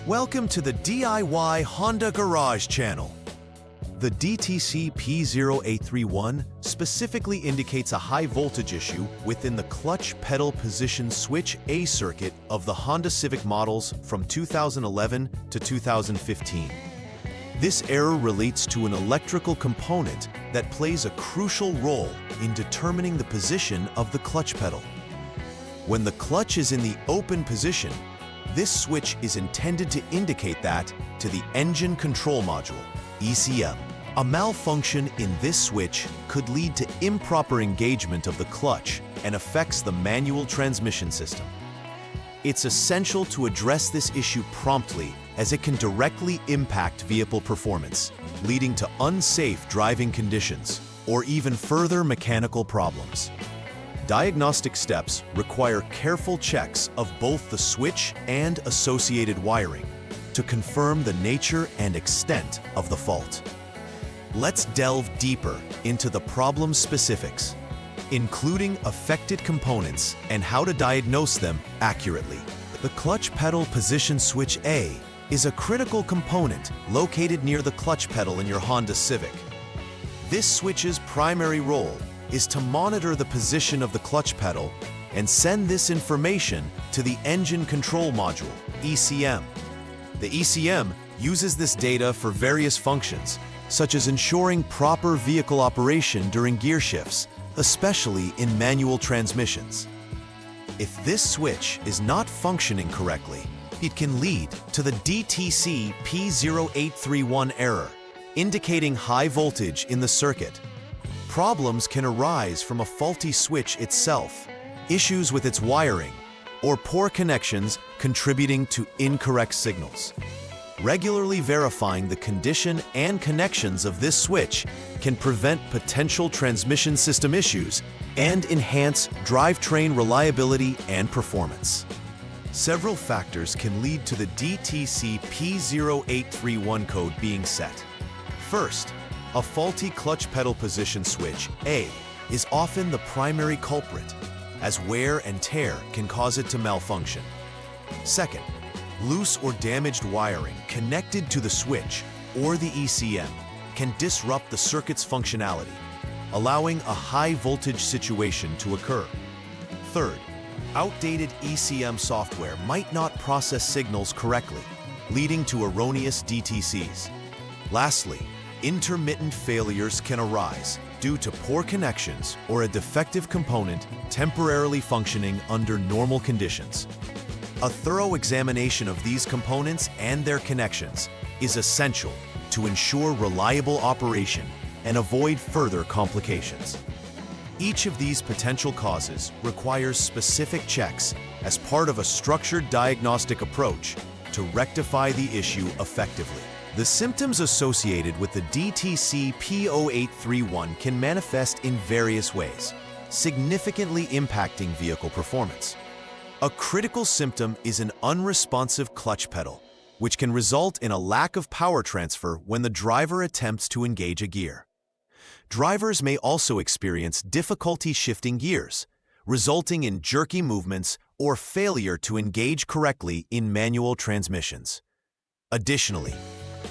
Welcome to the DIY Honda Garage channel. The DTC P0831 specifically indicates a high voltage issue within the clutch pedal position switch A circuit of the Honda Civic models from 2011 to 2015. This error relates to an electrical component that plays a crucial role in determining the position of the clutch pedal. When the clutch is in the open position, this switch is intended to indicate that to the engine control module, ECM. A malfunction in this switch could lead to improper engagement of the clutch and affects the manual transmission system. It's essential to address this issue promptly, as it can directly impact vehicle performance, leading to unsafe driving conditions or even further mechanical problems. Diagnostic steps require careful checks of both the switch and associated wiring to confirm the nature and extent of the fault. Let's delve deeper into the problem specifics, including affected components and how to diagnose them accurately. The clutch pedal position switch A is a critical component located near the clutch pedal in your Honda Civic. This switch's primary role is to monitor the position of the clutch pedal and send this information to the engine control module, ECM. The ECM uses this data for various functions, such as ensuring proper vehicle operation during gear shifts, especially in manual transmissions. If this switch is not functioning correctly, it can lead to the DTC P0831 error, indicating high voltage in the circuit. Problems can arise from a faulty switch itself, issues with its wiring, or poor connections contributing to incorrect signals. Regularly verifying the condition and connections of this switch can prevent potential transmission system issues and enhance drivetrain reliability and performance. Several factors can lead to the DTC P0831 code being set. First, a faulty clutch pedal position switch A is often the primary culprit, as wear and tear can cause it to malfunction. Second, loose or damaged wiring connected to the switch or the ECM can disrupt the circuit's functionality, allowing a high voltage situation to occur. Third, outdated ECM software might not process signals correctly, leading to erroneous DTCs. Lastly, intermittent failures can arise due to poor connections or a defective component temporarily functioning under normal conditions. A thorough examination of these components and their connections is essential to ensure reliable operation and avoid further complications. Each of these potential causes requires specific checks as part of a structured diagnostic approach to rectify the issue effectively. The symptoms associated with the DTC P0831 can manifest in various ways, significantly impacting vehicle performance. A critical symptom is an unresponsive clutch pedal, which can result in a lack of power transfer when the driver attempts to engage a gear. Drivers may also experience difficulty shifting gears, resulting in jerky movements or failure to engage correctly in manual transmissions. Additionally,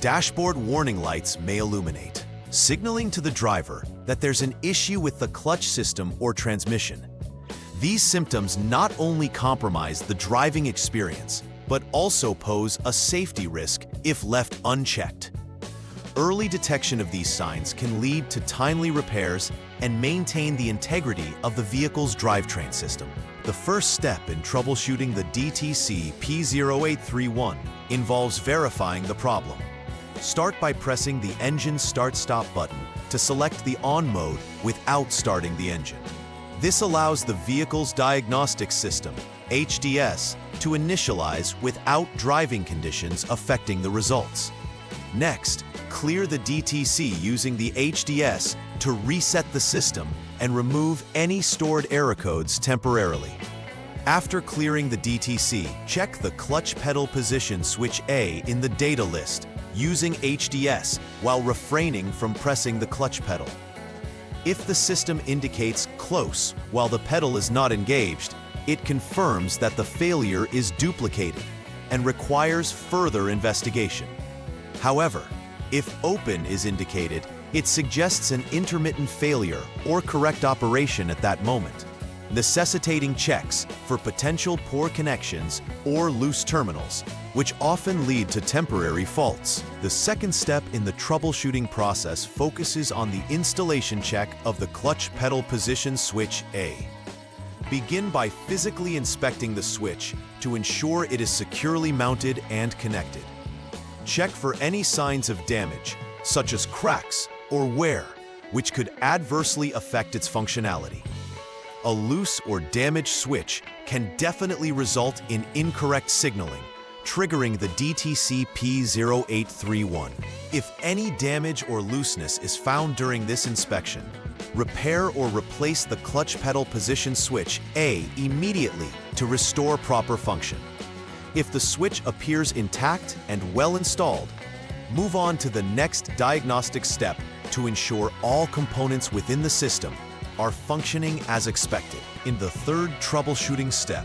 dashboard warning lights may illuminate, signaling to the driver that there's an issue with the clutch system or transmission. These symptoms not only compromise the driving experience, but also pose a safety risk if left unchecked. Early detection of these signs can lead to timely repairs and maintain the integrity of the vehicle's drivetrain system. The first step in troubleshooting the DTC P0831 involves verifying the problem. Start by pressing the engine start-stop button to select the on mode without starting the engine. This allows the vehicle's diagnostic system, HDS, to initialize without driving conditions affecting the results. Next, clear the DTC using the HDS to reset the system and remove any stored error codes temporarily. After clearing the DTC, check the clutch pedal position switch A in the data list using HDS while refraining from pressing the clutch pedal. If the system indicates close while the pedal is not engaged, it confirms that the failure is duplicated. and requires further investigation. However, if open is indicated, it suggests an intermittent failure or correct operation at that moment, necessitating checks for potential poor connections or loose terminals, which often lead to temporary faults. The second step in the troubleshooting process focuses on the installation check of the clutch pedal position switch A. Begin by physically inspecting the switch to ensure it is securely mounted and connected. Check for any signs of damage, such as cracks or wear, which could adversely affect its functionality. A loose or damaged switch can definitely result in incorrect signaling, triggering the DTC P0831. If any damage or looseness is found during this inspection, repair or replace the clutch pedal position switch A immediately to restore proper function. If the switch appears intact and well installed, move on to the next diagnostic step to ensure all components within the system are functioning as expected. In the third troubleshooting step,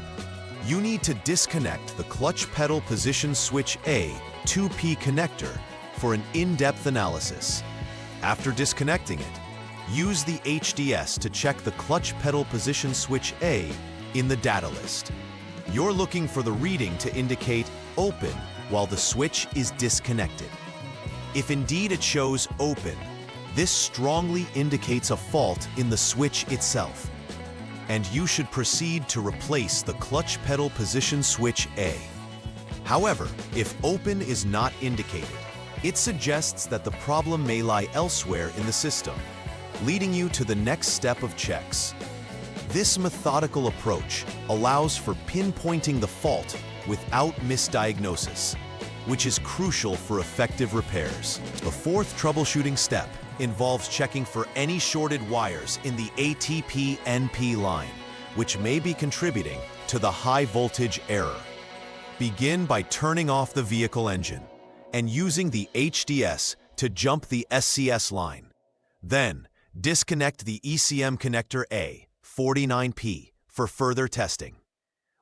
you need to disconnect the clutch pedal position switch A 2P connector for an in-depth analysis. After disconnecting it, use the HDS to check the clutch pedal position switch A in the data list. You're looking for the reading to indicate open while the switch is disconnected. If indeed it shows open, this strongly indicates a fault in the switch itself, and you should proceed to replace the clutch pedal position switch A. However, if open is not indicated, it suggests that the problem may lie elsewhere in the system, leading you to the next step of checks. This methodical approach allows for pinpointing the fault without misdiagnosis, which is crucial for effective repairs. The fourth troubleshooting step involves checking for any shorted wires in the ATP-NP line, which may be contributing to the high voltage error. Begin by turning off the vehicle engine and using the HDS to jump the SCS line. Then, disconnect the ECM connector A49P for further testing.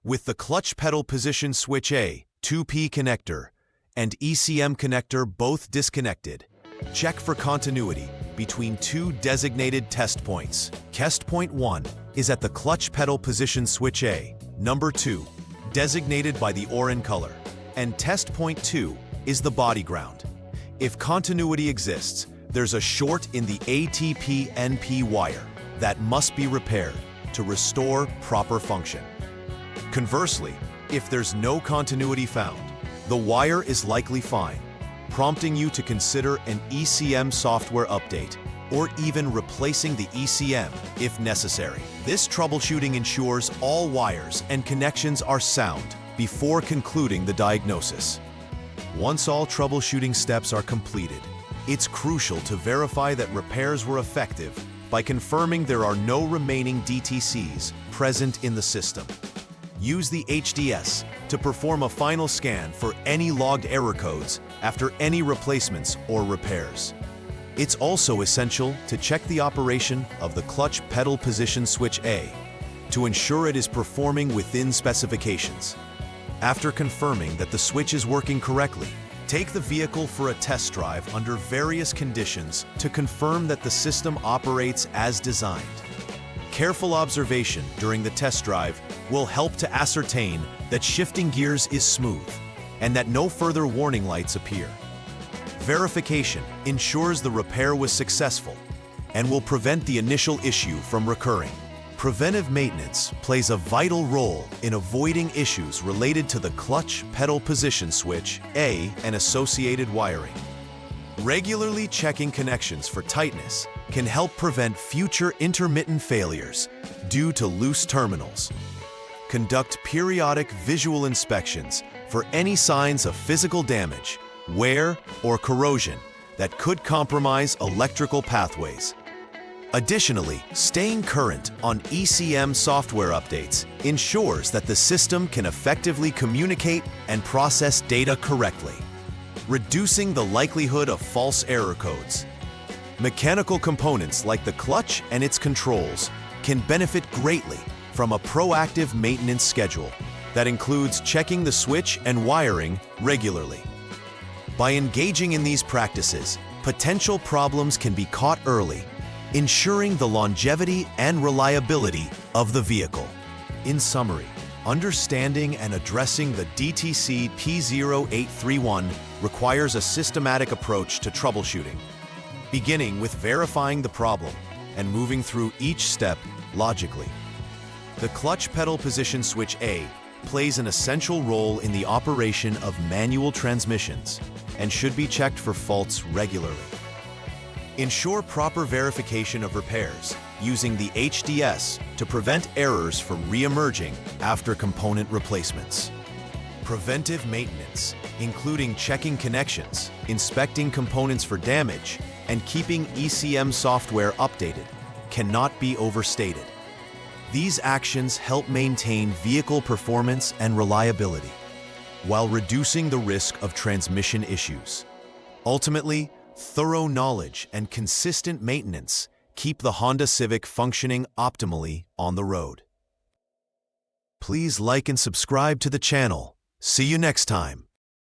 With the clutch pedal position switch A 2P connector and ECM connector both disconnected, check for continuity between two designated test points. Test point 1 is at the clutch pedal position switch A, number 2, designated by the orange color, and test point 2 is the body ground. If continuity exists, there's a short in the ATP-NP wire that must be repaired to restore proper function. Conversely, if there's no continuity found, the wire is likely fine, prompting you to consider an ECM software update or even replacing the ECM if necessary. This troubleshooting ensures all wires and connections are sound before concluding the diagnosis. Once all troubleshooting steps are completed, it's crucial to verify that repairs were effective by confirming there are no remaining DTCs present in the system. Use the HDS to perform a final scan for any logged error codes after any replacements or repairs. It's also essential to check the operation of the clutch pedal position switch A to ensure it is performing within specifications. After confirming that the switch is working correctly, take the vehicle for a test drive under various conditions to confirm that the system operates as designed. Careful observation during the test drive will help to ascertain that shifting gears is smooth and that no further warning lights appear. Verification ensures the repair was successful and will prevent the initial issue from recurring. Preventive maintenance plays a vital role in avoiding issues related to the clutch pedal position switch A and associated wiring. Regularly checking connections for tightness can help prevent future intermittent failures due to loose terminals. Conduct periodic visual inspections for any signs of physical damage, wear, or corrosion that could compromise electrical pathways. Additionally, staying current on ECM software updates ensures that the system can effectively communicate and process data correctly, reducing the likelihood of false error codes. Mechanical components like the clutch and its controls can benefit greatly from a proactive maintenance schedule. that includes checking the switch and wiring regularly. By engaging in these practices, potential problems can be caught early, ensuring the longevity and reliability of the vehicle. In summary, understanding and addressing the DTC P0831 requires a systematic approach to troubleshooting, beginning with verifying the problem and moving through each step logically. The clutch pedal position switch A plays an essential role in the operation of manual transmissions and should be checked for faults regularly. Ensure proper verification of repairs using the HDS to prevent errors from re-emerging after component replacements. Preventive maintenance, including checking connections, inspecting components for damage, and keeping ECM software updated, cannot be overstated. These actions help maintain vehicle performance and reliability, while reducing the risk of transmission issues. Ultimately, thorough knowledge and consistent maintenance keep the Honda Civic functioning optimally on the road. Please like and subscribe to the channel. See you next time.